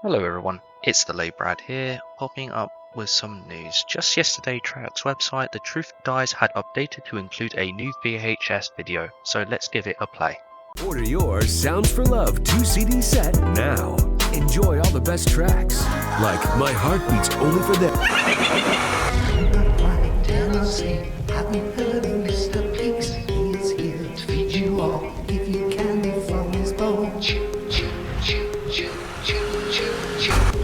Hello everyone, it's the Lay Brad here, popping up with some news. Just yesterday, Treyarch's website, The Truth Dies, had updated to include a new VHS video, so let's give it a play. Order your Sounds for Love 2 CD set now. Enjoy all the best tracks, like My Heart Beats Only for Them. Have you heard of Mr. Peaks? He's here to feed you all, give you candy from his bowl. Chew, chew, chew, chew, chew, chew,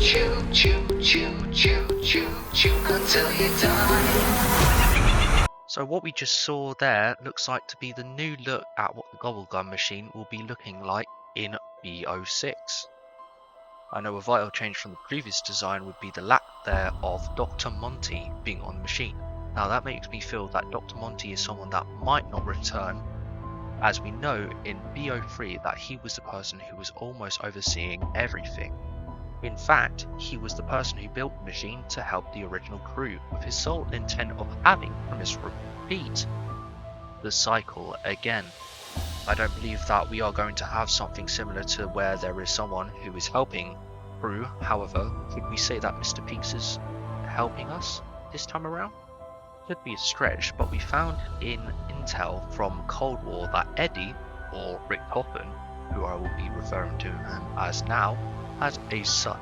chew, chew, chew, chew, chew, chew, chew, until you die. So what we just saw there looks like to be the new look at what the Gobblegum machine will be looking like in BO6. I know a vital change from the previous design would be the lack there of Dr. Monty being on the machine. Now that makes me feel that Dr. Monty is someone that might not return, as we know in BO3 that he was the person who was almost overseeing everything. In fact, he was the person who built the machine to help the original crew, with his sole intent of having Primus repeat the cycle again. I don't believe that we are going to have something similar to where there is someone who is helping crew. However, could we say that Mr. Peaks is helping us this time around? Could be a stretch, but we found in intel from Cold War that Eddie, or Rick Coffin, who I will be referring to him as now, has a son.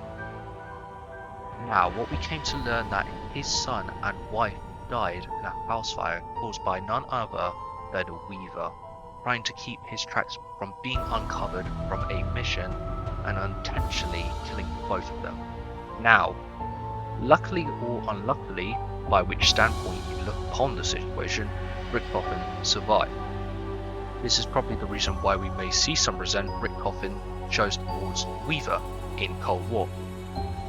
Now, what we came to learn that his son and wife died in a house fire caused by none other than Weaver, trying to keep his tracks from being uncovered from a mission and unintentionally killing both of them. Now, luckily or unluckily, by which standpoint you look upon the situation, Rick Coffin survived. This is probably the reason why we may see some resentment Rick Coffin shows towards Weaver in Cold War,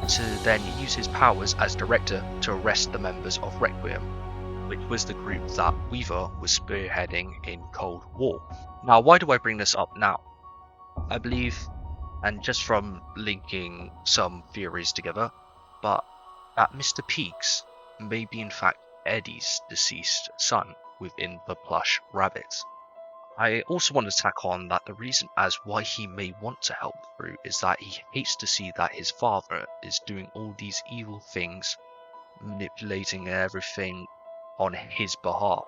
to then use his powers as director to arrest the members of Requiem, which was the group that Weaver was spearheading in Cold War. Now, why do I bring this up now? I believe, and just from linking some theories together, but that Mr. Peaks may be in fact Eddie's deceased son within the plush rabbits. I also want to tack on that the reason as why he may want to help through is that he hates to see that his father is doing all these evil things, manipulating everything on his behalf.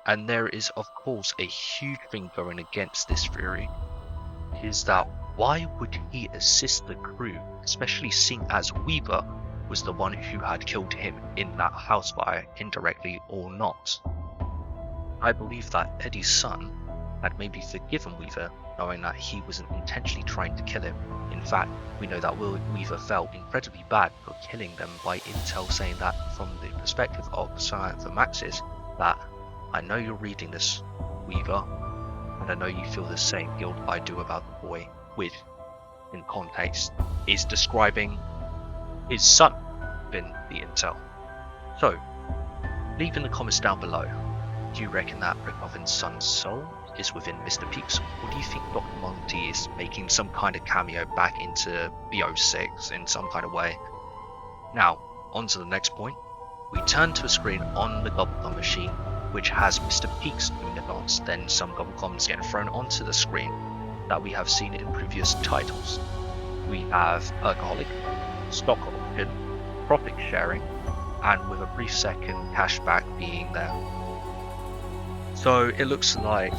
And there is of course a huge thing going against this theory, is that why would he assist the crew, especially seeing as Weaver was the one who had killed him in that house fire, indirectly or not. I believe that Eddie's son had maybe forgiven Weaver, knowing that he wasn't intentionally trying to kill him. In fact, we know that Weaver felt incredibly bad for killing them by intel saying that from the perspective of Science for Maxis, that I know you're reading this, Weaver, and I know you feel the same guilt I do about the boy, which, in context, is describing his son in the intel. So, leave in the comments down below, do you reckon that Rick Coffin's son's soul is within Mr. Peaks, or do you think Dr. Monty is making some kind of cameo back into BO6 in some kind of way? Now, on to the next point. We turn to a screen on the Gobblegum machine, which has Mr. Peaks doing a dance, then some Gobblegums getting thrown onto the screen that we have seen in previous titles. We have Alcoholic, Stock Option, Profit Sharing, and with a brief second cashback being there. So it looks like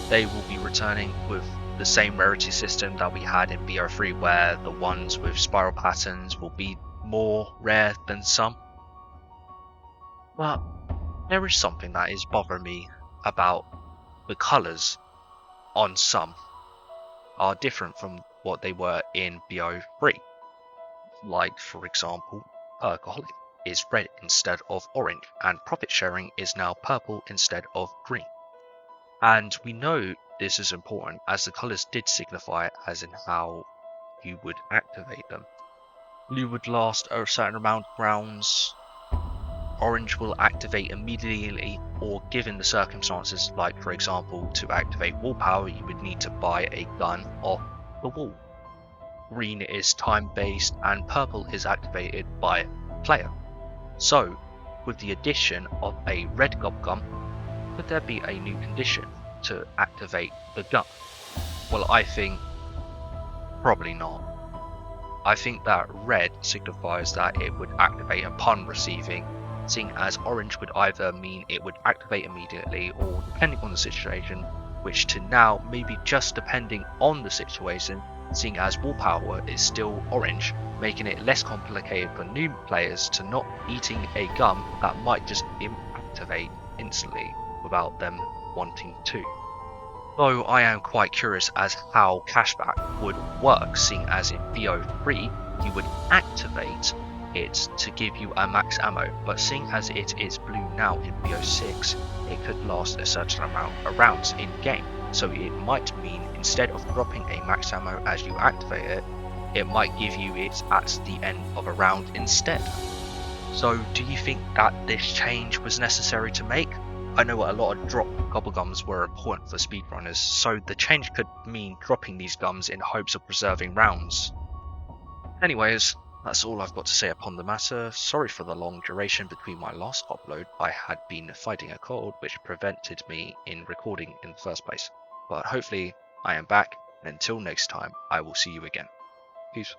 they will be returning with the same rarity system that we had in BO3, where the ones with spiral patterns will be more rare than some. But there is something that is bothering me about the colours on some are different from what they were in BO3. Like, for example, Alcoholic is red instead of orange, and Profit Sharing is now purple instead of green. And we know this is important as the colours did signify as in how you would activate them. Blue would last a certain amount of rounds, orange will activate immediately, or given the circumstances, like for example to activate wall power you would need to buy a gun off the wall. Green is time based, and purple is activated by player. So, with the addition of a red Gobblegum, could there be a new condition to activate the gun? Well, I think probably not. I think that red signifies that it would activate upon receiving, seeing as orange would either mean it would activate immediately or depending on the situation, which to now maybe just depending on the situation, seeing as willpower is still orange, making it less complicated for new players to not eating a gum that might just activate instantly without them wanting to. Though I am quite curious as how cashback would work, seeing as in BO3 you would activate it to give you a max ammo, but seeing as it is blue now in BO6, it could last a certain amount of rounds in game, so it might mean instead of dropping a max ammo as you activate it, it might give you it at the end of a round instead. So do you think that this change was necessary to make? I know a lot of drop gobblegums were important for speedrunners, so the change could mean dropping these gums in hopes of preserving rounds. Anyways, that's all I've got to say upon the matter. Sorry for the long duration between my last upload. I had been fighting a cold which prevented me in recording in the first place. But hopefully I am back, and until next time I will see you again. Peace.